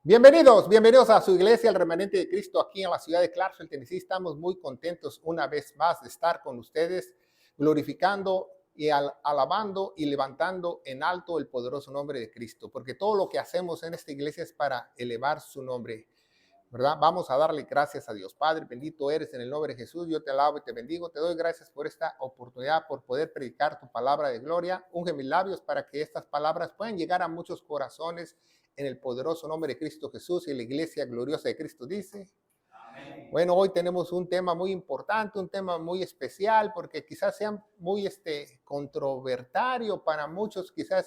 Bienvenidos a su iglesia, el Remanente de Cristo, aquí en la ciudad de Clarksville, Tennessee. Estamos muy contentos una vez más de estar con ustedes, glorificando y alabando y levantando en alto el poderoso nombre de Cristo, porque todo lo que hacemos en esta iglesia es para elevar su nombre, ¿verdad? Vamos a darle gracias a Dios. Padre, bendito eres en el nombre de Jesús. Yo te alabo y te bendigo. Te doy gracias por esta oportunidad, por poder predicar tu palabra de gloria. Unge mis labios para que estas palabras puedan llegar a muchos corazones en el poderoso nombre de Cristo Jesús. Y la iglesia gloriosa de Cristo dice: amén. Bueno, hoy tenemos un tema muy importante, un tema muy especial, porque quizás sea muy controvertido para muchos, quizás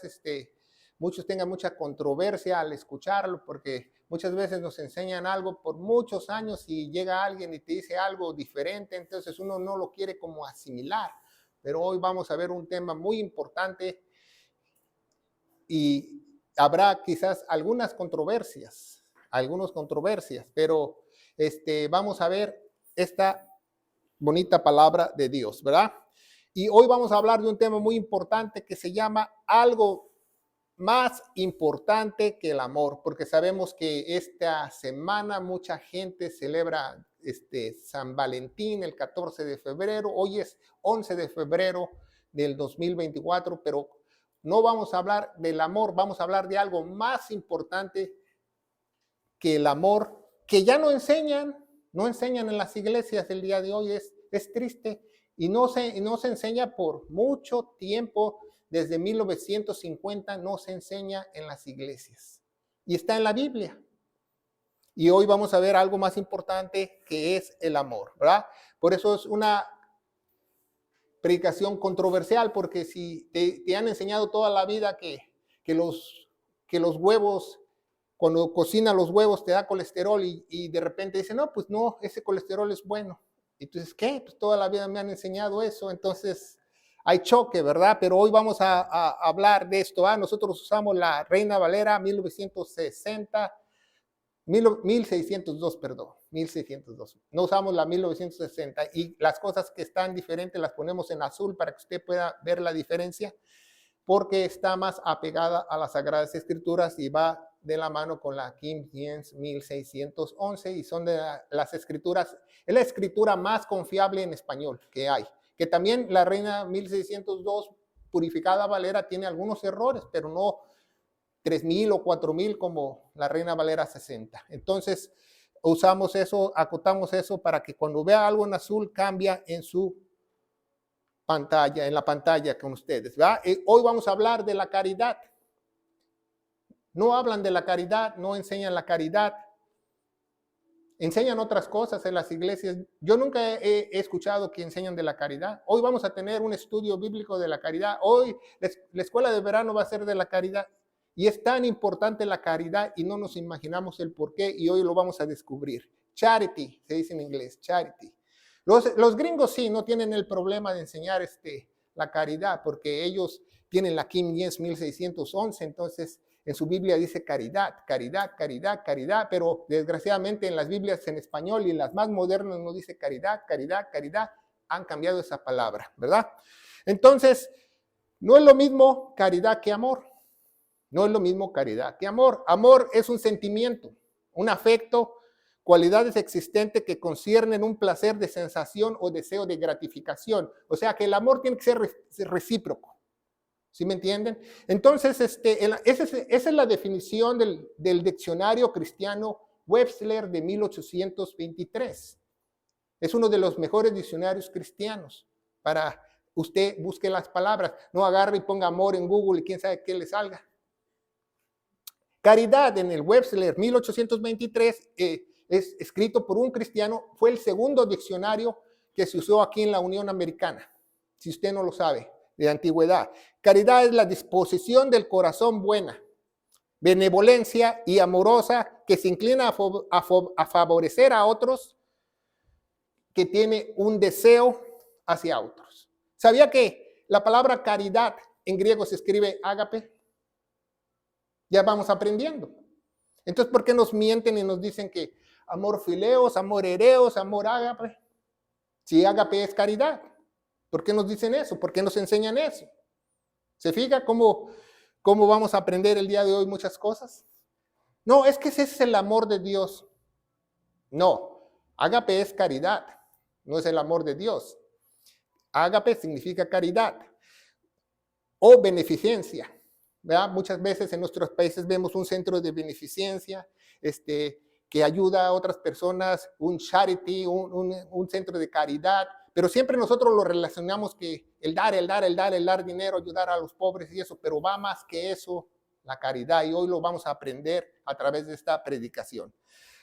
muchos tengan mucha controversia al escucharlo, porque muchas veces nos enseñan algo por muchos años y llega alguien y te dice algo diferente, entonces uno no lo quiere como asimilar. Pero hoy vamos a ver un tema muy importante y habrá quizás algunas controversias, pero vamos a ver esta bonita palabra de Dios, ¿verdad? Y hoy vamos a hablar de un tema muy importante que se llama algo más importante que el amor, porque sabemos que esta semana mucha gente celebra San Valentín el 14 de febrero, hoy es 11 de febrero del 2024, pero no vamos a hablar del amor, vamos a hablar de algo más importante que el amor, que ya no enseñan en las iglesias del día de hoy. Es triste y no se enseña por mucho tiempo. Desde 1950 no se enseña en las iglesias y está en la Biblia. Y hoy vamos a ver algo más importante, que es el amor, ¿verdad? Por eso es una predicación controversial, porque si te han enseñado toda la vida que los huevos, cuando cocinan los huevos te da colesterol y de repente dicen, no, pues no, ese colesterol es bueno. Y tú dices, ¿qué? Pues toda la vida me han enseñado eso. Entonces hay choque, ¿verdad? Pero hoy vamos a hablar de esto. Nosotros usamos la Reina Valera 1602, perdón, 1602. No usamos la 1960 y las cosas que están diferentes las ponemos en azul para que usted pueda ver la diferencia, porque está más apegada a las Sagradas Escrituras y va de la mano con la King James 1611 y son de las escrituras, es la escritura más confiable en español que hay. Que también la Reina 1602 purificada Valera tiene algunos errores, pero no 3,000 o 4,000 como la Reina Valera 60. Entonces usamos eso, acotamos eso para que cuando vea algo en azul cambia en su pantalla, en la pantalla con ustedes, ¿verdad? Hoy vamos a hablar de la caridad. No hablan de la caridad, no enseñan la caridad. Enseñan otras cosas en las iglesias. Yo nunca he escuchado que enseñan de la caridad. Hoy vamos a tener un estudio bíblico de la caridad. Hoy la escuela de verano va a ser de la caridad. Y es tan importante la caridad y no nos imaginamos el por qué, y hoy lo vamos a descubrir. Charity, se dice en inglés, charity. Los gringos sí, no tienen el problema de enseñar la caridad, porque ellos tienen la King James 1611, entonces en su Biblia dice caridad, caridad, caridad, caridad, pero desgraciadamente en las Biblias en español y en las más modernas no dice caridad, caridad, caridad. Han cambiado esa palabra, ¿verdad? Entonces, no es lo mismo caridad que amor. No es lo mismo caridad que amor. Amor es un sentimiento, un afecto, cualidades existentes que conciernen un placer de sensación o deseo de gratificación. O sea que el amor tiene que ser recíproco. ¿Sí me entienden? Entonces, esa es la definición del diccionario cristiano Webster de 1823. Es uno de los mejores diccionarios cristianos para usted busque las palabras. No agarre y ponga amor en Google y quién sabe qué le salga. Caridad en el Webster 1823 es escrito por un cristiano, fue el segundo diccionario que se usó aquí en la Unión Americana, si usted no lo sabe, de antigüedad. Caridad es la disposición del corazón buena, benevolencia y amorosa que se inclina a favorecer a otros, que tiene un deseo hacia otros. ¿Sabía que la palabra caridad en griego se escribe ágape? Ya vamos aprendiendo. Entonces, ¿por qué nos mienten y nos dicen que amor fileos, amor ereos, amor ágape? Si ágape es caridad. ¿Por qué nos dicen eso? ¿Por qué nos enseñan eso? ¿Se fija cómo vamos a aprender el día de hoy muchas cosas? No, es que ese es el amor de Dios. No, ágape es caridad, no es el amor de Dios. Ágape significa caridad o beneficencia, ¿verdad? Muchas veces en nuestros países vemos un centro de beneficencia, que ayuda a otras personas, un charity, un centro de caridad, pero siempre nosotros lo relacionamos que el dar dinero, ayudar a los pobres y eso, pero va más que eso, la caridad, y hoy lo vamos a aprender a través de esta predicación.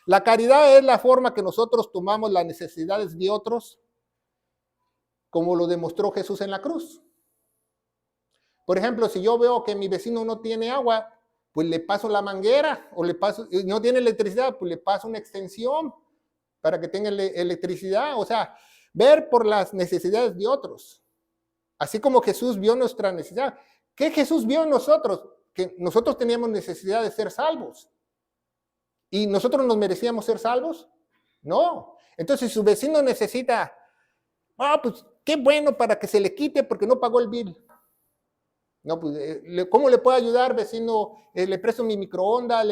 La caridad es la forma que nosotros tomamos las necesidades de otros, como lo demostró Jesús en la cruz. Por ejemplo, si yo veo que mi vecino no tiene agua, pues le paso la manguera, o no tiene electricidad, pues le paso una extensión para que tenga electricidad. O sea, ver por las necesidades de otros. Así como Jesús vio nuestra necesidad. ¿Qué Jesús vio en nosotros? Que nosotros teníamos necesidad de ser salvos. ¿Y nosotros nos merecíamos ser salvos? No. Entonces, si su vecino necesita, pues qué bueno para que se le quite porque no pagó el bill. No, pues, ¿cómo le puedo ayudar, vecino? Le presto mi microondas,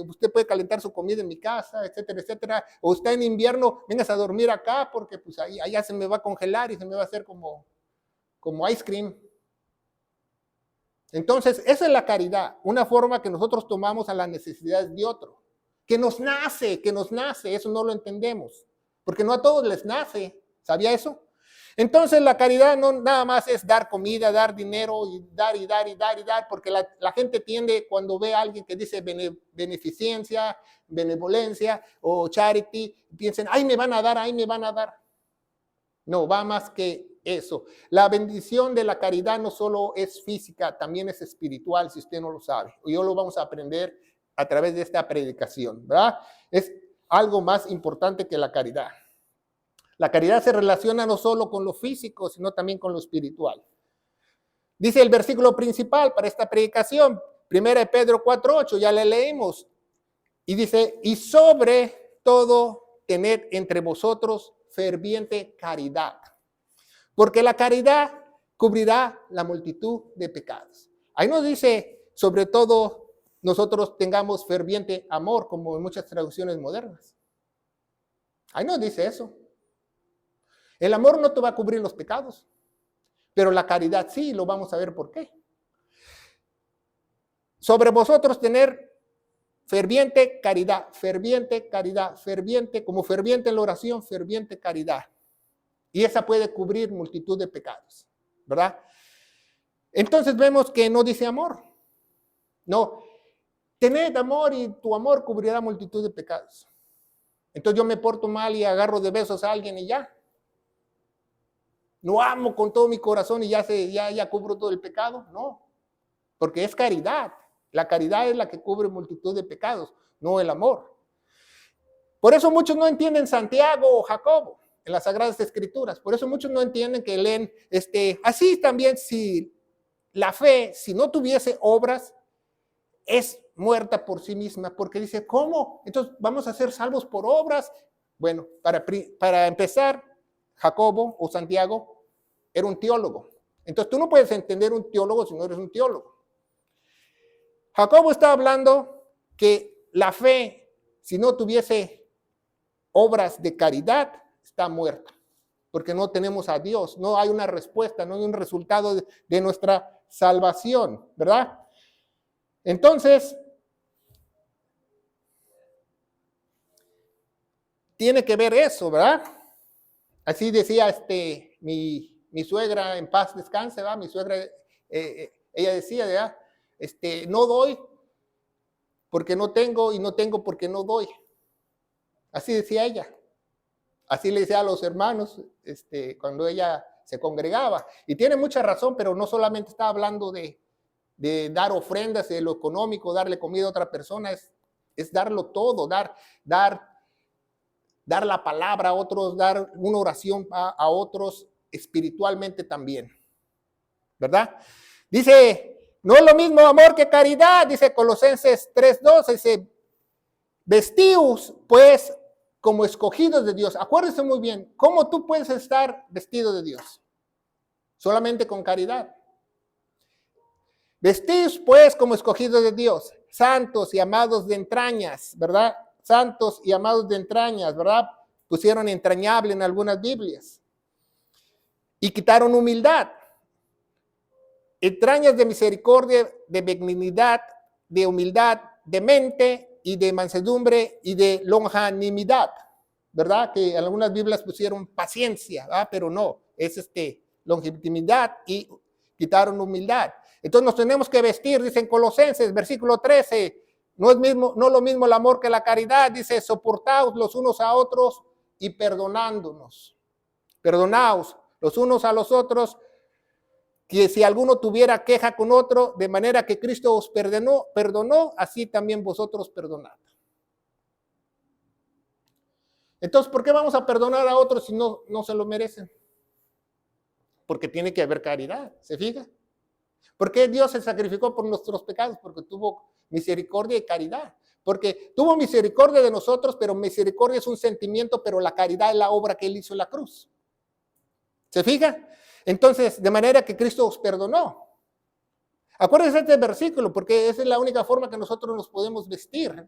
usted puede calentar su comida en mi casa, etcétera, etcétera. O usted en invierno, vengas a dormir acá porque pues allá se me va a congelar y se me va a hacer como ice cream. Entonces, esa es la caridad, una forma que nosotros tomamos a las necesidades de otro. Que nos nace, eso no lo entendemos. Porque no a todos les nace, ¿sabía eso? Entonces la caridad no nada más es dar comida, dar dinero y dar, porque la gente tiende cuando ve a alguien que dice beneficencia, benevolencia o charity, piensan, ay, me van a dar. No, va más que eso. La bendición de la caridad no solo es física, también es espiritual, si usted no lo sabe. Hoy lo vamos a aprender a través de esta predicación, ¿verdad? Es algo más importante que la caridad. La caridad se relaciona no solo con lo físico, sino también con lo espiritual. Dice el versículo principal para esta predicación, 1 Pedro 4:8, ya le leímos. Y dice, y sobre todo tened entre vosotros ferviente caridad, porque la caridad cubrirá la multitud de pecados. Ahí nos dice, sobre todo, nosotros tengamos ferviente amor, como en muchas traducciones modernas. Ahí nos dice eso. El amor no te va a cubrir los pecados, pero la caridad sí, lo vamos a ver por qué. Sobre vosotros tener ferviente caridad, como ferviente en la oración, ferviente caridad. Y esa puede cubrir multitud de pecados, ¿verdad? Entonces vemos que no dice amor. No, tened amor y tu amor cubrirá multitud de pecados. Entonces yo me porto mal y agarro de besos a alguien y ya. No amo con todo mi corazón y ya cubro todo el pecado. No, porque es caridad. La caridad es la que cubre multitud de pecados, no el amor. Por eso muchos no entienden Santiago o Jacobo en las Sagradas Escrituras. Por eso muchos no entienden que leen, así también si la fe, si no tuviese obras, es muerta por sí misma. Porque dice, ¿cómo? Entonces vamos a ser salvos por obras. Bueno, para empezar, Jacobo o Santiago era un teólogo. Entonces tú no puedes entender un teólogo si no eres un teólogo. Jacobo está hablando que la fe, si no tuviese obras de caridad, está muerta. Porque no tenemos a Dios, no hay una respuesta, no hay un resultado de nuestra salvación, ¿verdad? Entonces, tiene que ver eso, ¿verdad? Así decía mi suegra, en paz descanse, ¿verdad? Mi suegra, ella decía, ¿verdad? No doy porque no tengo y no tengo porque no doy. Así decía ella. Así le decía a los hermanos cuando ella se congregaba. Y tiene mucha razón, pero no solamente está hablando de dar ofrendas, de lo económico, darle comida a otra persona, es darlo todo, dar la palabra a otros, dar una oración a otros espiritualmente también. ¿Verdad? Dice, no es lo mismo amor que caridad, dice Colosenses 3:12, dice, vestíos pues como escogidos de Dios. Acuérdense muy bien, ¿cómo tú puedes estar vestido de Dios? Solamente con caridad. Vestíos pues como escogidos de Dios, santos y amados de entrañas, ¿verdad? Santos y amados de entrañas, ¿verdad? Pusieron entrañable en algunas Biblias. Y quitaron humildad. Entrañas de misericordia, de benignidad, de humildad, de mente y de mansedumbre y de longanimidad, ¿verdad? Que algunas Biblias pusieron paciencia, ¿verdad? Pero no, es longanimidad y quitaron humildad. Entonces nos tenemos que vestir, dice en Colosenses, versículo 13, no lo mismo el amor que la caridad, dice, soportaos los unos a otros y perdonándonos. Perdonaos los unos a los otros, que si alguno tuviera queja con otro, de manera que Cristo os perdonó, así también vosotros perdonad. Entonces, ¿por qué vamos a perdonar a otros si no se lo merecen? Porque tiene que haber caridad, ¿se fija? ¿Por qué Dios se sacrificó por nuestros pecados? Porque tuvo misericordia y caridad. Porque tuvo misericordia de nosotros, pero misericordia es un sentimiento, pero la caridad es la obra que Él hizo en la cruz. ¿Se fija? Entonces, de manera que Cristo os perdonó. Acuérdense de este versículo, porque esa es la única forma que nosotros nos podemos vestir,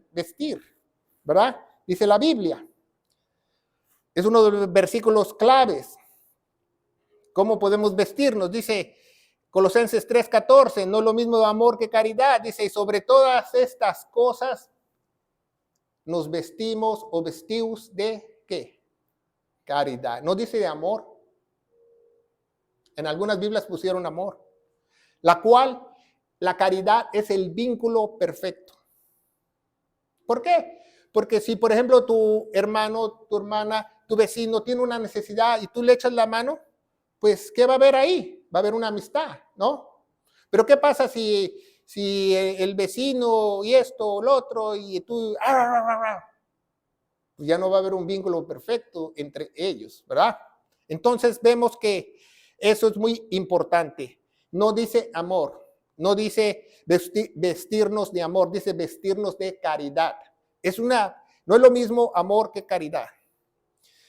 ¿verdad? Dice la Biblia. Es uno de los versículos claves. ¿Cómo podemos vestirnos? Dice Colosenses 3:14, no es lo mismo amor que caridad. Dice, y sobre todas estas cosas nos vestimos o vestimos de ¿qué? Caridad. No dice de amor. En algunas Biblias pusieron amor, la cual la caridad es el vínculo perfecto. ¿Por qué? Porque si, por ejemplo, tu hermano, tu hermana, tu vecino tiene una necesidad y tú le echas la mano, pues, ¿qué va a haber ahí? Va a haber una amistad, ¿no? Pero ¿qué pasa si el vecino y esto o lo otro y tú, pues ya no va a haber un vínculo perfecto entre ellos, ¿verdad? Entonces vemos que eso es muy importante. No dice amor, no dice vestirnos de amor, dice vestirnos de caridad. No es lo mismo amor que caridad.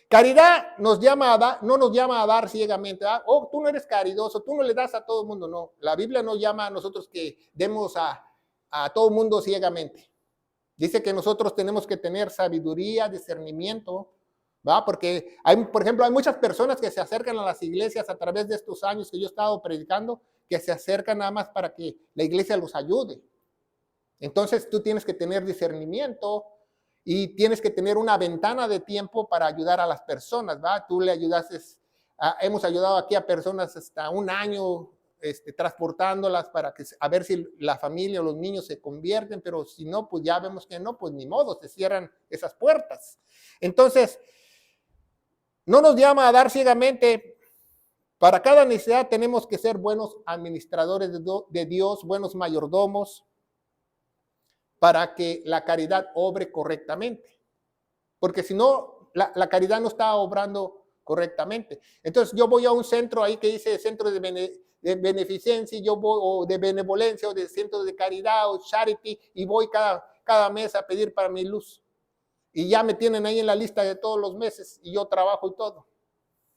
Caridad no nos llama a dar ciegamente. Oh, tú no eres caridoso, tú no le das a todo el mundo. No, la Biblia nos llama a nosotros que demos a todo el mundo ciegamente. Dice que nosotros tenemos que tener sabiduría, discernimiento, ¿va? Porque por ejemplo, hay muchas personas que se acercan a las iglesias a través de estos años que yo he estado predicando, que se acercan nada más para que la iglesia los ayude. Entonces tú tienes que tener discernimiento y tienes que tener una ventana de tiempo para ayudar a las personas, ¿va? Tú le ayudaste, hemos ayudado aquí a personas hasta un año transportándolas para a ver si la familia o los niños se convierten, pero si no, pues ya vemos que no, pues ni modo, se cierran esas puertas. Entonces, no nos llama a dar ciegamente. Para cada necesidad tenemos que ser buenos administradores de Dios, buenos mayordomos, para que la caridad obre correctamente. Porque si no, la caridad no está obrando correctamente. Entonces yo voy a un centro ahí que dice centro de beneficencia, o de benevolencia, o de centro de caridad, o charity, y voy cada mes a pedir para mi luz. Y ya me tienen ahí en la lista de todos los meses, y yo trabajo y todo.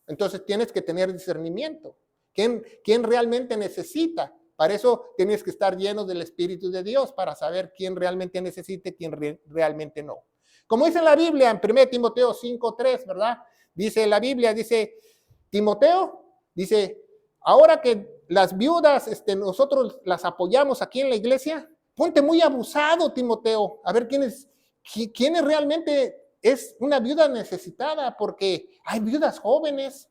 Entonces tienes que tener discernimiento. ¿Quién realmente necesita? Para eso tienes que estar lleno del Espíritu de Dios para saber quién realmente necesita y quién realmente no. Como dice la Biblia en 1 Timoteo 5:3, ¿verdad? Dice la Biblia, dice Timoteo, dice, ahora que las viudas nosotros las apoyamos aquí en la iglesia, ponte muy abusado, Timoteo, a ver quién realmente es una viuda necesitada, porque hay viudas jóvenes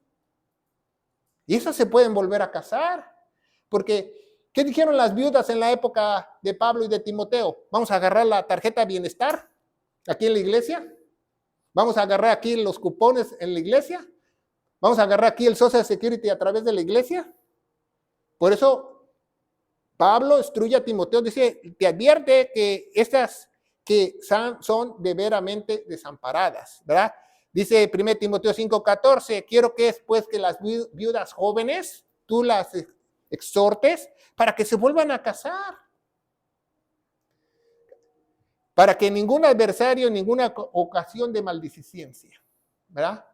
y esas se pueden volver a casar, porque ¿qué dijeron las viudas en la época de Pablo y de Timoteo? Vamos a agarrar la tarjeta de bienestar aquí en la iglesia. Vamos a agarrar aquí los cupones en la iglesia. Vamos a agarrar aquí el Social Security a través de la iglesia. Por eso Pablo instruye a Timoteo, dice, te advierte que estas que son de veramente desamparadas, ¿verdad? Dice 1 Timoteo 5:14, quiero que después que las viudas jóvenes, tú las exhortes para que se vuelvan a casar, para que ningún adversario, ninguna ocasión de maldicencia, ¿verdad?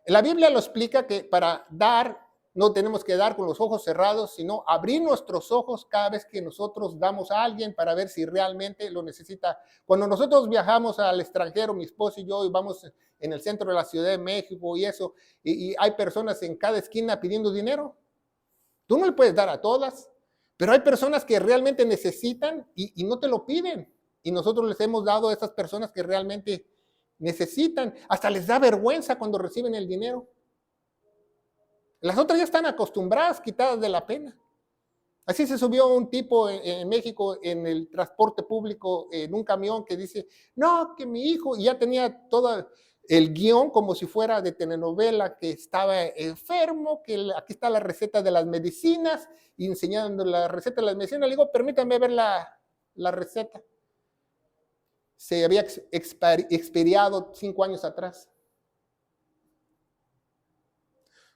La Biblia lo explica que para dar no tenemos que dar con los ojos cerrados, sino abrir nuestros ojos cada vez que nosotros damos a alguien para ver si realmente lo necesita. Cuando nosotros viajamos al extranjero, mi esposo y yo, y vamos en el centro de la Ciudad de México y eso, y hay personas en cada esquina pidiendo dinero. Tú no le puedes dar a todas, pero hay personas que realmente necesitan y no te lo piden. Y nosotros les hemos dado a esas personas que realmente necesitan. Hasta les da vergüenza cuando reciben el dinero. Las otras ya están acostumbradas, quitadas de la pena. Así se subió un tipo en México en el transporte público en un camión que dice, no, que mi hijo, y ya tenía todo el guión como si fuera de telenovela, que estaba enfermo, que aquí está la receta de las medicinas, y enseñando la receta de las medicinas. Le digo, permítame ver la receta. Se había expirado 5 años atrás.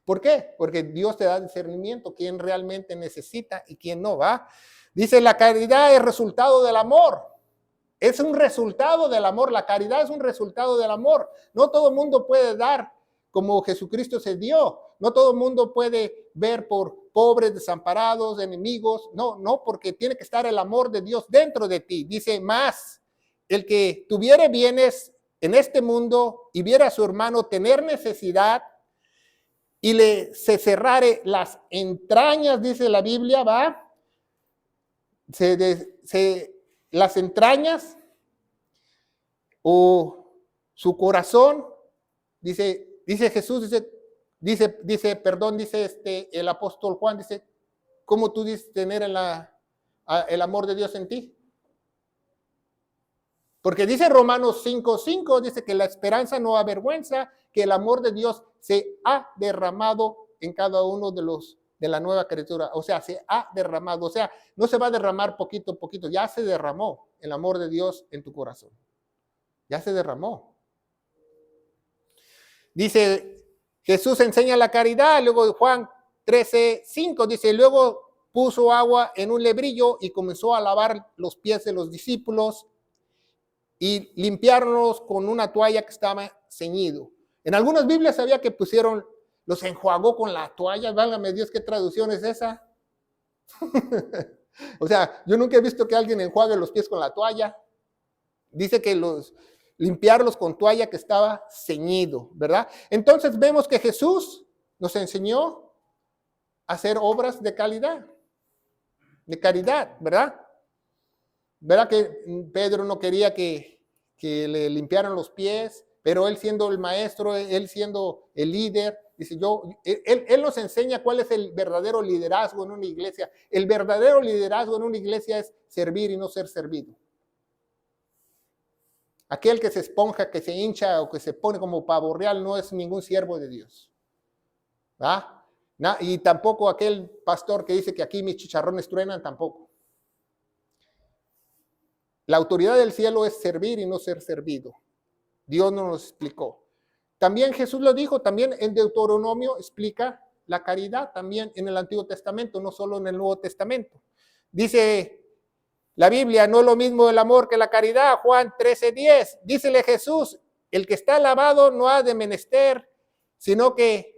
¿Por qué? Porque Dios te da discernimiento, quién realmente necesita y quién no, ¿va? Dice, la caridad es resultado del amor. Es un resultado del amor. La caridad es un resultado del amor. No todo el mundo puede dar como Jesucristo se dio. No todo el mundo puede ver por pobres, desamparados, enemigos. No, porque tiene que estar el amor de Dios dentro de ti. Dice más, el que tuviere bienes en este mundo y viera a su hermano tener necesidad, y se cerrare las entrañas, dice la Biblia, ¿va? Las entrañas o su corazón, dice Jesús, dice el apóstol Juan, dice, ¿cómo tú dices tener el amor de Dios en ti? Porque dice Romanos 5:5, dice que la esperanza no avergüenza, que el amor de Dios se ha derramado en cada uno de la nueva criatura. O sea, se ha derramado. O sea, no se va a derramar poquito a poquito. Ya se derramó el amor de Dios en tu corazón. Ya se derramó. Dice, Jesús enseña la caridad. Luego Juan 13:5 dice, luego puso agua en un lebrillo y comenzó a lavar los pies de los discípulos y limpiarlos con una toalla que estaba ceñido. En algunas Biblias sabía que los enjuagó con la toalla. Válgame Dios, ¿qué traducción es esa? O sea, yo nunca he visto que alguien enjuague los pies con la toalla. Dice que limpiarlos con toalla que estaba ceñido, ¿verdad? Entonces vemos que Jesús nos enseñó a hacer obras de calidad, de caridad, ¿verdad? ¿Verdad que Pedro no quería que le limpiaran los pies? Pero él siendo el maestro, él siendo el líder, dice él nos enseña cuál es el verdadero liderazgo en una iglesia. El verdadero liderazgo en una iglesia es servir y no ser servido. Aquel que se esponja, que se hincha o que se pone como pavo real no es ningún siervo de Dios. ¿Ah? Y tampoco aquel pastor que dice que aquí mis chicharrones truenan, tampoco. La autoridad del cielo es servir y no ser servido. Dios nos lo explicó. También Jesús lo dijo, también en Deuteronomio explica la caridad, también en el Antiguo Testamento, no solo en el Nuevo Testamento. Dice la Biblia, no es lo mismo el amor que la caridad, Juan 13:10. Dícele Jesús, el que está lavado no ha de menester, sino que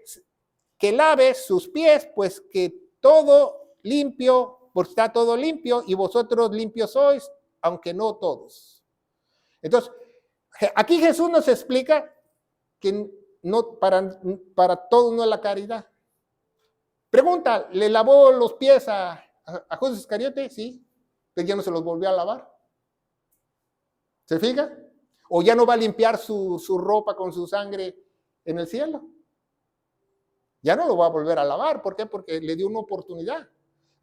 lave sus pies, pues que todo limpio, pues está todo limpio, y vosotros limpios sois, aunque no todos. Entonces, aquí Jesús nos explica que no, para todos no es la caridad. Pregunta, ¿le lavó los pies a Judas Iscariote? Sí, pero ya no se los volvió a lavar. ¿Se fija? ¿O ya no va a limpiar su ropa con su sangre en el cielo? Ya no lo va a volver a lavar. ¿Por qué? Porque le dio una oportunidad.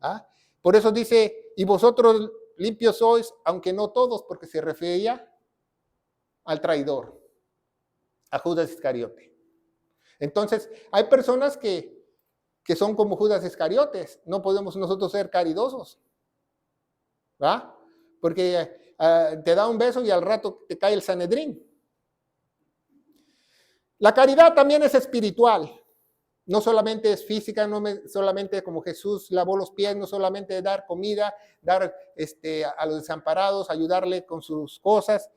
¿Ah? Por eso dice, y vosotros limpios sois, aunque no todos, porque se refería al traidor, a Judas Iscariote. Entonces, hay personas que son como Judas Iscariotes. No podemos nosotros ser caridosos, ¿va? Porque te da un beso y al rato te cae el Sanedrín. La caridad también es espiritual. No solamente es física, no solamente como Jesús lavó los pies, no solamente dar comida, dar a los desamparados, ayudarle con sus cosas.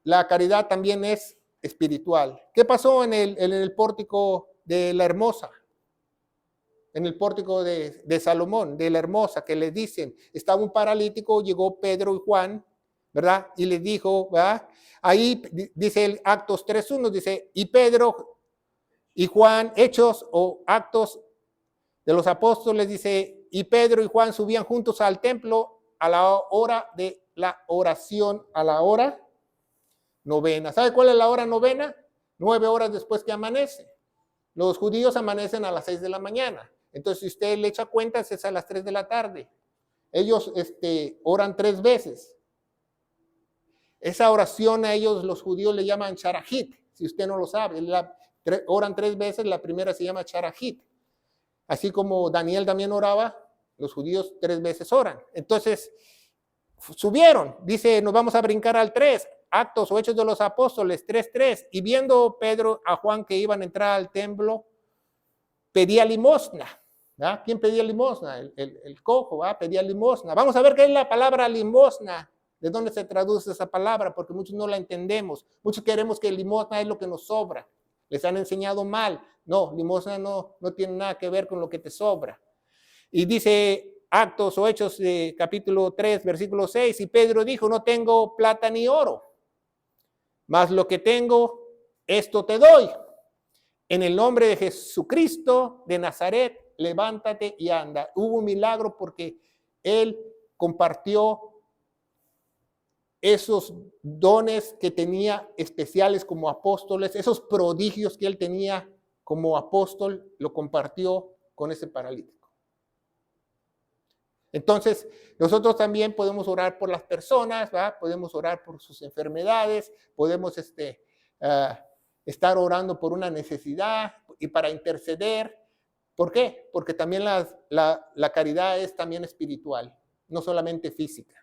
La caridad también es espiritual. ¿Qué pasó en el pórtico de la Hermosa? en el pórtico de Salomón, de la Hermosa, que les dicen, estaba un paralítico, llegó Pedro y Juan, ¿verdad? Y les dijo, ¿verdad? Ahí dice el Actos 3:1, dice, y Pedro y Juan, Hechos o Actos de los Apóstoles, dice, y Pedro y Juan subían juntos al templo a la hora de la oración, a la hora novena. ¿Sabe cuál es la hora novena? 9 horas después que amanece. Los judíos amanecen a las 6 de la mañana. Entonces, si usted le echa cuentas, es a las 3 de la tarde. Ellos oran 3 veces. Esa oración a ellos, los judíos, le llaman charajit, si usted no lo sabe. Oran 3 veces, la primera se llama charajit. Así como Daniel también oraba, los judíos 3 veces oran. Entonces, subieron. Dice, nos vamos a brincar al 3. Actos o Hechos de los Apóstoles 3:3. Y viendo Pedro a Juan que iban a entrar al templo, pedía limosna. ¿Verdad? ¿Quién pedía limosna? El cojo, ¿verdad? Pedía limosna. Vamos a ver qué es la palabra limosna. ¿De dónde se traduce esa palabra? Porque muchos no la entendemos. Muchos queremos que limosna es lo que nos sobra. Les han enseñado mal. No, limosna no tiene nada que ver con lo que te sobra. Y dice Actos o Hechos capítulo 3, versículo 6. Y Pedro dijo, no tengo plata ni oro, mas lo que tengo, esto te doy. En el nombre de Jesucristo de Nazaret, levántate y anda. Hubo un milagro porque él compartió esos dones que tenía especiales como apóstoles, esos prodigios que él tenía como apóstol, lo compartió con ese paralítico. Entonces, nosotros también podemos orar por las personas, ¿verdad? Podemos orar por sus enfermedades, podemos estar orando por una necesidad y para interceder. ¿Por qué? Porque también la caridad es también espiritual, no solamente física.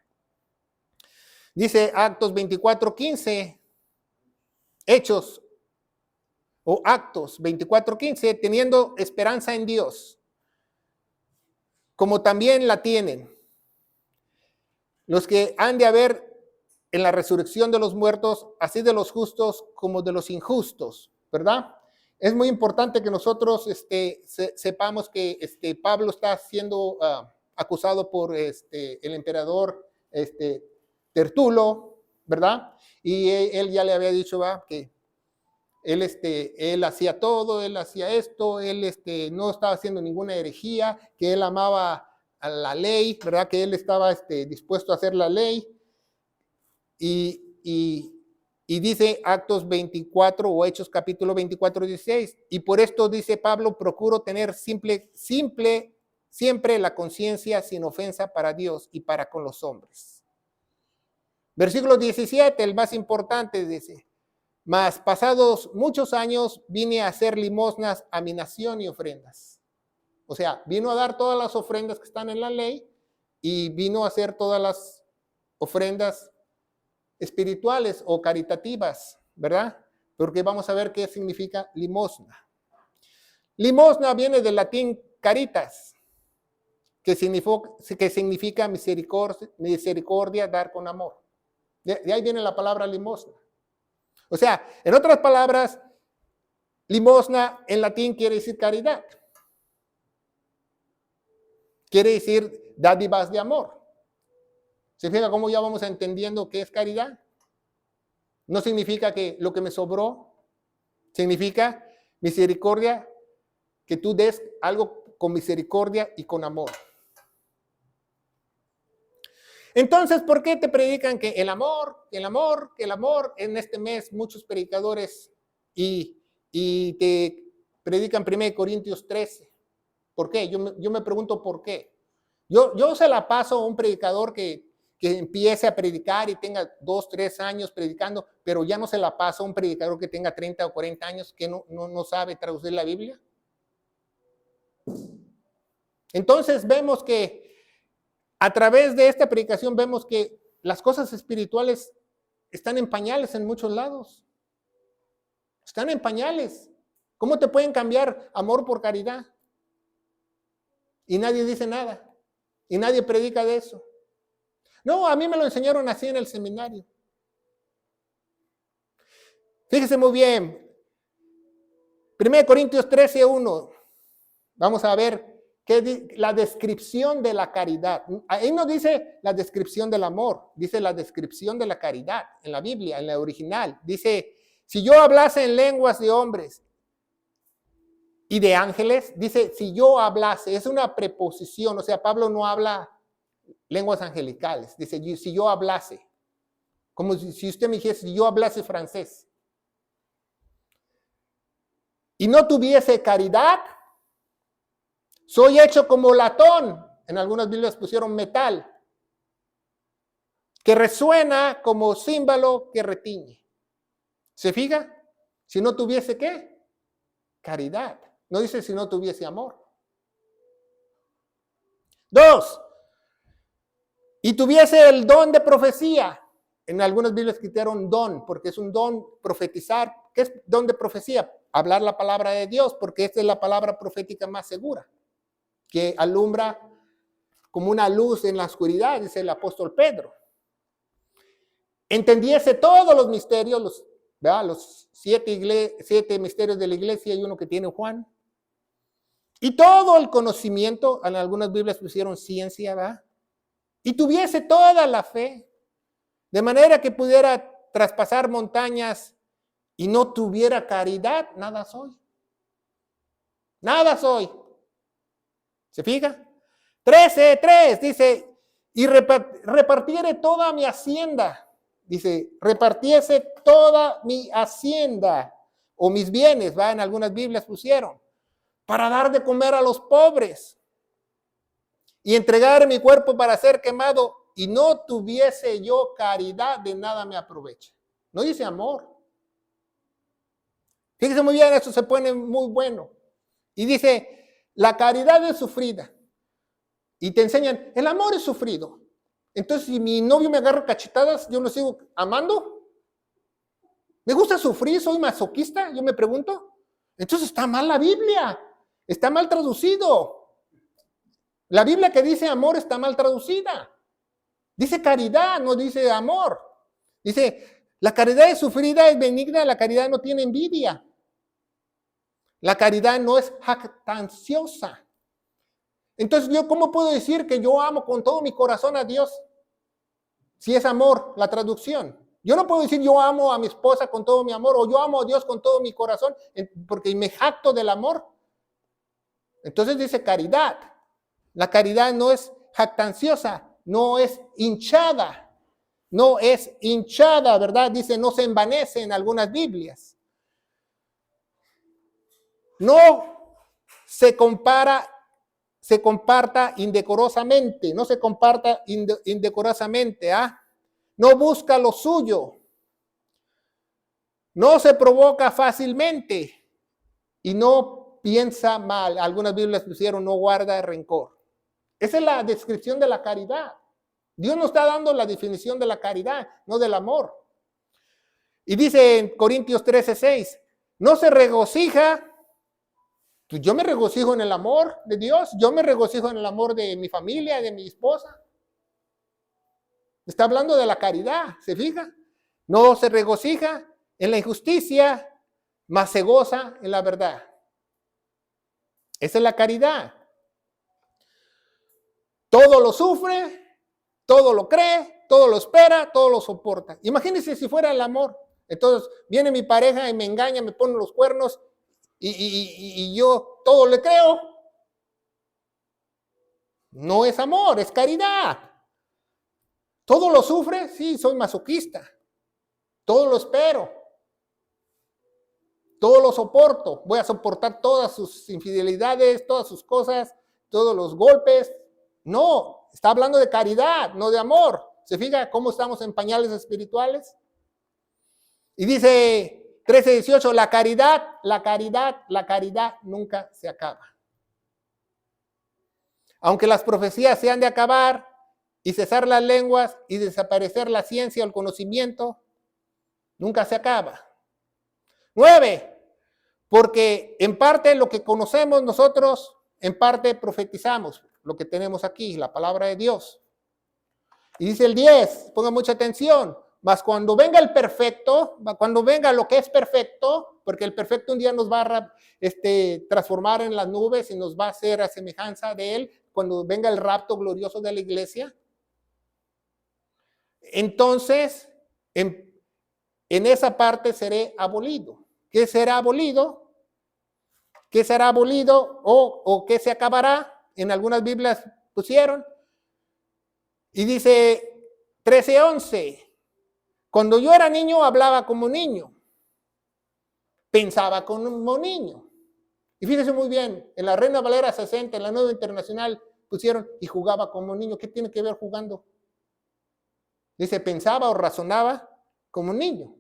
Dice Actos 24:15, Hechos o Actos 24:15, teniendo esperanza en Dios, como también la tienen los que han de haber en la resurrección de los muertos, así de los justos como de los injustos, ¿verdad? Es muy importante que nosotros sepamos que Pablo está siendo acusado por el emperador Tertulo, ¿verdad? Y él ya le había dicho, ¿verdad? Que él hacía todo, él hacía esto, él no estaba haciendo ninguna herejía, que él amaba a la ley, ¿verdad? Que él estaba dispuesto a hacer la ley. Y dice Actos 24 o Hechos capítulo 24:16, y por esto dice Pablo, procuro tener siempre la conciencia sin ofensa para Dios y para con los hombres. Versículo 17, el más importante, dice, mas pasados muchos años vine a hacer limosnas a mi nación y ofrendas. O sea, vino a dar todas las ofrendas que están en la ley y vino a hacer todas las ofrendas espirituales o caritativas, ¿verdad? Porque vamos a ver qué significa limosna. Limosna viene del latín caritas, que significa misericordia, dar con amor. De ahí viene la palabra limosna. O sea, en otras palabras, limosna en latín quiere decir caridad. Quiere decir dádivas de amor. ¿Se fija cómo ya vamos entendiendo qué es caridad? No significa que lo que me sobró, significa misericordia, que tú des algo con misericordia y con amor. Entonces, ¿por qué te predican que el amor, en este mes muchos predicadores y te predican 1 Corintios 13? ¿Por qué? Yo me pregunto por qué. Yo se la paso a un predicador que empiece a predicar y tenga 2, 3 años predicando, pero ya no se la paso a un predicador que tenga 30 o 40 años que no sabe traducir la Biblia. Entonces vemos que a través de esta predicación vemos que las cosas espirituales están en pañales en muchos lados. Están en pañales. ¿Cómo te pueden cambiar amor por caridad? Y nadie dice nada. Y nadie predica de eso. No, a mí me lo enseñaron así en el seminario. Fíjese muy bien. 1 Corintios 13:1. Vamos a ver la descripción de la caridad. Ahí no dice la descripción del amor, dice la descripción de la caridad en la Biblia, en la original. Dice, si yo hablase en lenguas de hombres y de ángeles, dice, si yo hablase, es una preposición, o sea, Pablo no habla lenguas angelicales, dice, si yo hablase, como si usted me dijese, si yo hablase francés y no tuviese caridad, soy hecho como latón, en algunas Biblias pusieron metal, que resuena como címbalo que retiñe. ¿Se fija? Si no tuviese ¿qué? Caridad. No dice si no tuviese amor. 2. Y tuviese el don de profecía. En algunas Biblias quitaron don, porque es un don profetizar. ¿Qué es don de profecía? Hablar la palabra de Dios, porque esta es la palabra profética más segura, que alumbra como una luz en la oscuridad, dice el apóstol Pedro. Entendiese todos los misterios, los 7 misterios de la iglesia, hay uno que tiene Juan. Y todo el conocimiento, en algunas Biblias pusieron ciencia, ¿verdad? Y tuviese toda la fe, de manera que pudiera traspasar montañas y no tuviera caridad, nada soy. Nada soy. ¿Se fija? 13:3 dice, y repartiere toda mi hacienda. Dice, repartiese toda mi hacienda o mis bienes, ¿va? En algunas Biblias pusieron, para dar de comer a los pobres y entregar mi cuerpo para ser quemado y no tuviese yo caridad, de nada me aprovecha. No dice amor. Fíjese muy bien, esto se pone muy bueno. Y dice, la caridad es sufrida. Y te enseñan, el amor es sufrido. Entonces, si mi novio me agarra cachetadas, ¿yo lo sigo amando? ¿Me gusta sufrir? ¿Soy masoquista? Yo me pregunto. Entonces está mal la Biblia. Está mal traducido. La Biblia que dice amor está mal traducida. Dice caridad, no dice amor. Dice, la caridad es sufrida, es benigna, la caridad no tiene envidia. La caridad no es jactanciosa. Entonces, ¿yo cómo puedo decir que yo amo con todo mi corazón a Dios? Si es amor, la traducción. Yo no puedo decir yo amo a mi esposa con todo mi amor o yo amo a Dios con todo mi corazón porque me jacto del amor. Entonces dice caridad. La caridad no es jactanciosa, no es hinchada. No es hinchada, ¿verdad? Dice no se envanece en algunas Biblias. No se comparta indecorosamente, no se comparta indecorosamente, no busca lo suyo, no se provoca fácilmente y no piensa mal. Algunas Biblias pusieron no guarda rencor. Esa es la descripción de la caridad. Dios nos está dando la definición de la caridad, no del amor. Y dice en Corintios 13:6, no se regocija. Pues yo me regocijo en el amor de Dios, yo me regocijo en el amor de mi familia, de mi esposa. Está hablando de la caridad, ¿se fija? No se regocija en la injusticia, mas se goza en la verdad. Esa es la caridad. Todo lo sufre, todo lo cree, todo lo espera, todo lo soporta. Imagínense si fuera el amor. Entonces viene mi pareja y me engaña, me pone los cuernos y yo todo le creo. No es amor, es caridad. ¿Todo lo sufre? Sí, soy masoquista. Todo lo espero. Todo lo soporto. Voy a soportar todas sus infidelidades, todas sus cosas, todos los golpes. No, está hablando de caridad, no de amor. ¿Se fija cómo estamos en pañales espirituales? Y dice 13:18, la caridad nunca se acaba. Aunque las profecías se han de acabar y cesar las lenguas y desaparecer la ciencia o el conocimiento, nunca se acaba. 9, porque en parte lo que conocemos nosotros, en parte profetizamos, lo que tenemos aquí, la palabra de Dios. Y dice el 10, pongan mucha atención, Mas cuando venga el perfecto, cuando venga lo que es perfecto, porque el perfecto un día nos va a transformar en las nubes y nos va a hacer a semejanza de él, cuando venga el rapto glorioso de la iglesia, entonces en esa parte seré abolido. ¿Qué será abolido? ¿Qué será abolido o qué se acabará? En algunas Biblias pusieron. Y dice 13:11. Cuando yo era niño hablaba como niño, pensaba como niño. Y fíjese muy bien, en la Reina Valera 60, en la Nueva Internacional, pusieron y jugaba como niño. ¿Qué tiene que ver jugando? Dice, pensaba o razonaba como niño.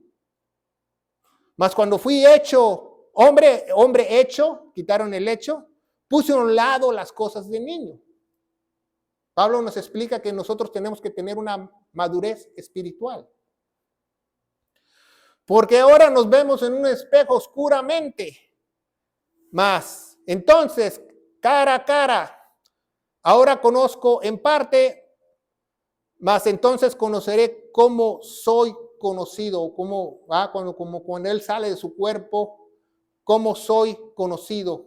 Mas cuando fui hecho, hombre hecho, quitaron el hecho, puse a un lado las cosas de niño. Pablo nos explica que nosotros tenemos que tener una madurez espiritual. Porque ahora nos vemos en un espejo oscuramente. Mas, entonces, cara a cara, ahora conozco en parte, mas entonces conoceré cómo soy conocido, como cuando él sale de su cuerpo, cómo soy conocido,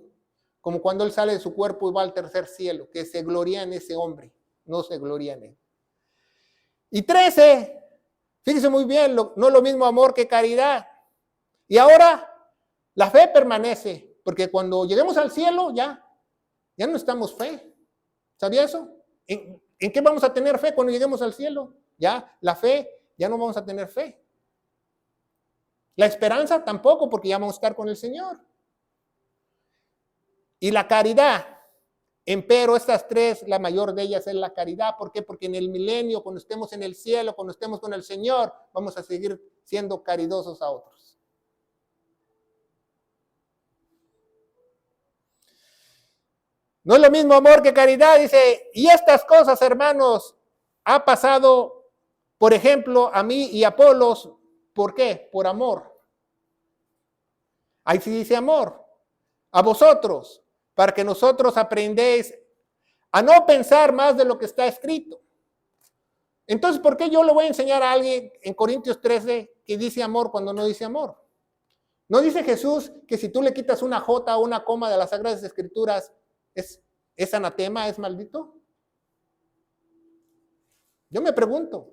como cuando él sale de su cuerpo y va al tercer cielo, que se gloria en ese hombre, no se gloria en él. Y 13, fíjese muy bien, no es lo mismo amor que caridad. Y ahora la fe permanece, porque cuando lleguemos al cielo ya no necesitamos fe. ¿Sabía eso? ¿En qué vamos a tener fe cuando lleguemos al cielo? Ya, la fe, ya no vamos a tener fe. La esperanza tampoco, porque ya vamos a estar con el Señor. Y la caridad, empero estas tres, la mayor de ellas es la caridad. ¿Por qué? Porque en el milenio, cuando estemos en el cielo, cuando estemos con el Señor, vamos a seguir siendo caridosos a otros. No es lo mismo amor que caridad, dice, y estas cosas, hermanos, ha pasado, por ejemplo, a mí y a Apolos, ¿por qué? Por amor. Ahí sí dice amor. A vosotros, para que nosotros aprendéis a no pensar más de lo que está escrito. Entonces, ¿por qué yo le voy a enseñar a alguien en Corintios 13 que dice amor cuando no dice amor? ¿No dice Jesús que si tú le quitas una jota o una coma de las Sagradas Escrituras, es anatema, es maldito? Yo me pregunto.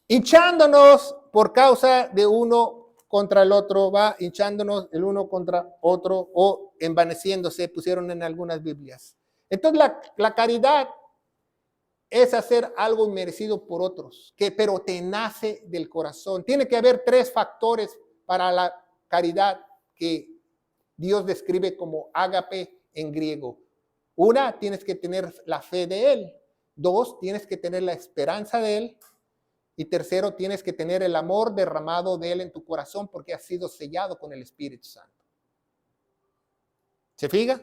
Hinchándonos por causa de uno contra el otro, va hinchándonos el uno contra otro o envaneciéndose, pusieron en algunas Biblias. Entonces la caridad es hacer algo merecido por otros, pero te nace del corazón. Tiene que haber tres factores para la caridad que Dios describe como ágape en griego. Una, tienes que tener la fe de Él. Dos, tienes que tener la esperanza de Él. Y tercero, tienes que tener el amor derramado de Él en tu corazón porque has sido sellado con el Espíritu Santo. ¿Se fija?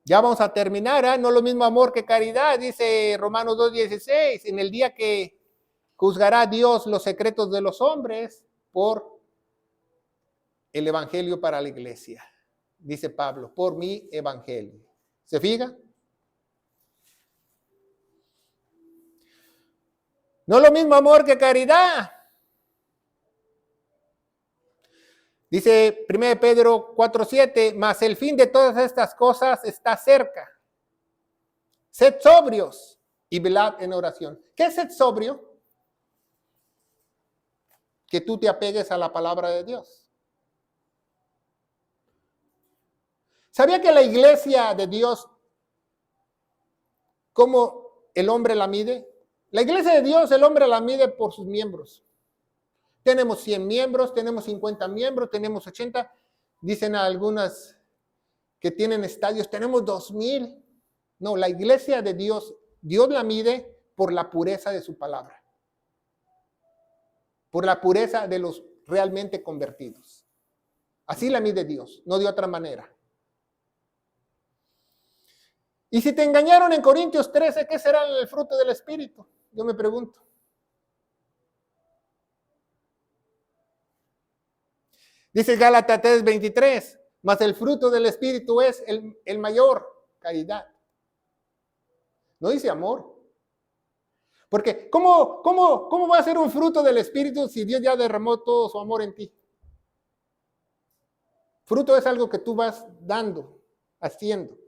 Ya vamos a terminar, ¿eh? No es lo mismo amor que caridad, dice Romanos 2:16. En el día que juzgará Dios los secretos de los hombres por el evangelio para la iglesia, dice Pablo, por mi evangelio. ¿Se fija? No es lo mismo amor que caridad. Dice 1 Pedro 4:7, mas el fin de todas estas cosas está cerca. Sed sobrios y velad en oración. ¿Qué es ser sobrio? Que tú te apegues a la palabra de Dios. ¿Sabía que la iglesia de Dios, cómo el hombre la mide? La iglesia de Dios, el hombre la mide por sus miembros. Tenemos 100 miembros, tenemos 50 miembros, tenemos 80. Dicen algunas que tienen estadios, tenemos 2000. No, la iglesia de Dios, Dios la mide por la pureza de su palabra. Por la pureza de los realmente convertidos. Así la mide Dios, no de otra manera. Y si te engañaron en Corintios 13, ¿qué será el fruto del Espíritu? Yo me pregunto. Dice Gálatas 3:23, mas el fruto del Espíritu es el mayor, caridad. no dice amor. Porque ¿cómo va a ser un fruto del Espíritu si Dios ya derramó todo su amor en ti? Fruto es algo que tú vas dando, haciendo.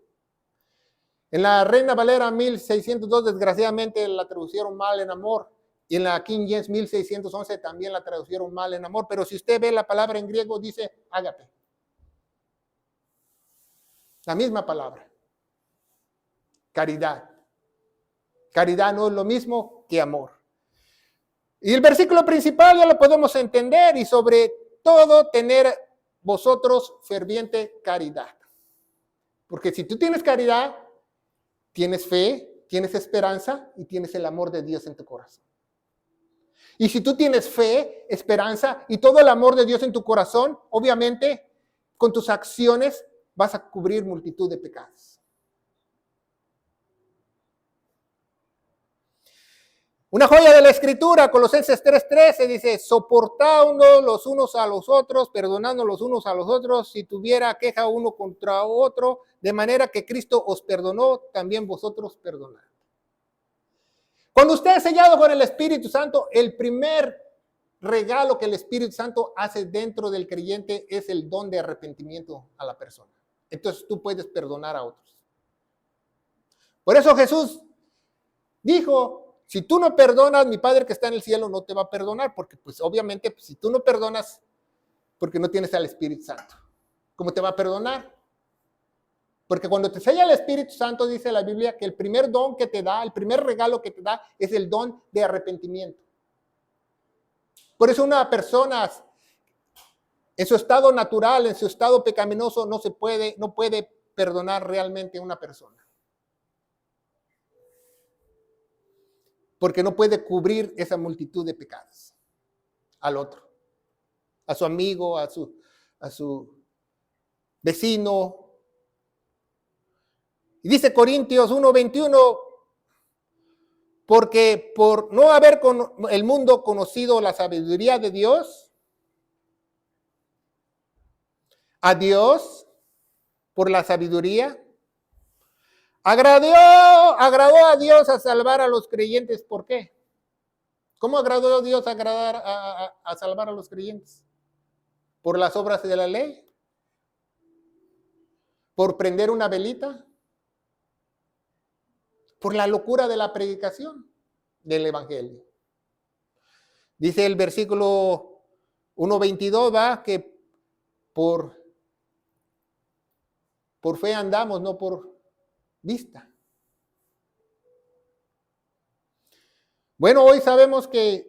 En la Reina Valera 1602, desgraciadamente, la traducieron mal en amor. Y en la King James 1611 también la traducieron mal en amor. Pero si usted ve la palabra en griego, dice ágape. La misma palabra. Caridad. Caridad no es lo mismo que amor. Y el versículo principal ya lo podemos entender. Y sobre todo tener vosotros ferviente caridad. Porque si tú tienes caridad, tienes fe, tienes esperanza y tienes el amor de Dios en tu corazón. Y si tú tienes fe, esperanza y todo el amor de Dios en tu corazón, obviamente con tus acciones vas a cubrir multitud de pecados. Una joya de la Escritura, Colosenses 3:13, dice, soportándonos los unos a los otros, perdonando los unos a los otros, si tuviera queja uno contra otro, de manera que Cristo os perdonó, también vosotros perdonad. Cuando usted es sellado con el Espíritu Santo, el primer regalo que el Espíritu Santo hace dentro del creyente es el don de arrepentimiento a la persona. Entonces tú puedes perdonar a otros. Por eso Jesús dijo, si tú no perdonas, mi Padre que está en el cielo no te va a perdonar, porque pues obviamente pues, si tú no perdonas, porque no tienes al Espíritu Santo, ¿cómo te va a perdonar? Porque cuando te sella el Espíritu Santo, dice la Biblia, que el primer don que te da, el primer regalo que te da, es el don de arrepentimiento. Por eso una persona en su estado natural, en su estado pecaminoso, no puede perdonar realmente a una persona. Porque no puede cubrir esa multitud de pecados al otro, a su amigo, a su vecino. Y dice Corintios 1:21, porque por no haber el mundo conocido la sabiduría de Dios, a Dios, por la sabiduría, agradó a Dios a salvar a los creyentes. ¿Por qué? ¿Cómo agradó a Dios a salvar a los creyentes? ¿Por las obras de la ley? ¿Por prender una velita? ¿Por la locura de la predicación del evangelio? Dice el versículo 1:22, va, que por fe andamos, no por vista. Bueno, hoy sabemos que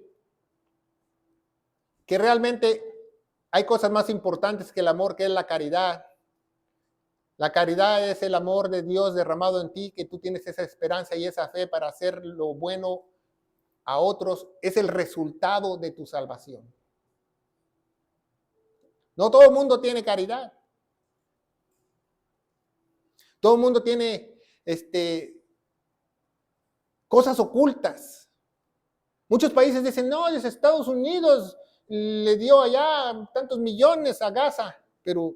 realmente hay cosas más importantes que el amor, que es la caridad. La caridad es el amor de Dios derramado en ti, que tú tienes esa esperanza y esa fe para hacer lo bueno a otros. Es el resultado de tu salvación. No todo el mundo tiene caridad. Todo el mundo tiene cosas ocultas. Muchos países dicen, no, es Estados Unidos le dio allá tantos millones a Gaza, pero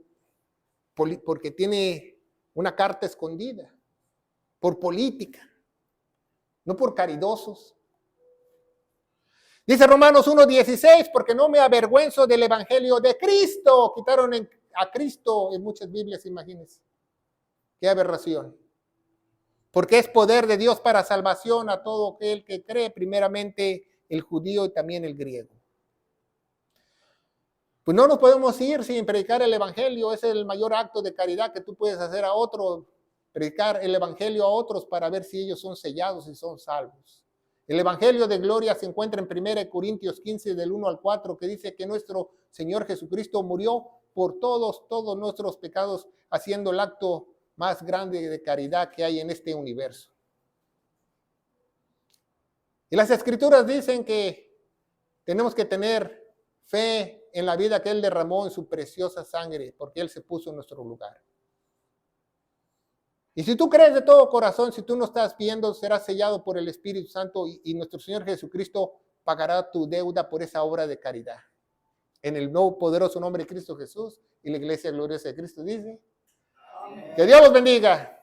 porque tiene una carta escondida, por política, no por caridosos. Dice Romanos 1:16, porque no me avergüenzo del evangelio de Cristo. Quitaron a Cristo en muchas Biblias, imagínense. Qué aberración. Porque es poder de Dios para salvación a todo aquel que cree, primeramente el judío y también el griego. Pues no nos podemos ir sin predicar el evangelio. Ese es el mayor acto de caridad que tú puedes hacer a otro, predicar el evangelio a otros para ver si ellos son sellados y son salvos. El evangelio de gloria se encuentra en 1 Corintios 15 del 1 al 4, que dice que nuestro Señor Jesucristo murió por todos nuestros pecados, haciendo el acto más grande de caridad que hay en este universo. Y las escrituras dicen que tenemos que tener fe en la vida que Él derramó en su preciosa sangre, porque Él se puso en nuestro lugar. Y si tú crees de todo corazón, si tú no estás viendo, serás sellado por el Espíritu Santo y nuestro Señor Jesucristo pagará tu deuda por esa obra de caridad. En el nuevo poderoso nombre de Cristo Jesús y la iglesia gloriosa de Cristo dice, amén. Que Dios los bendiga.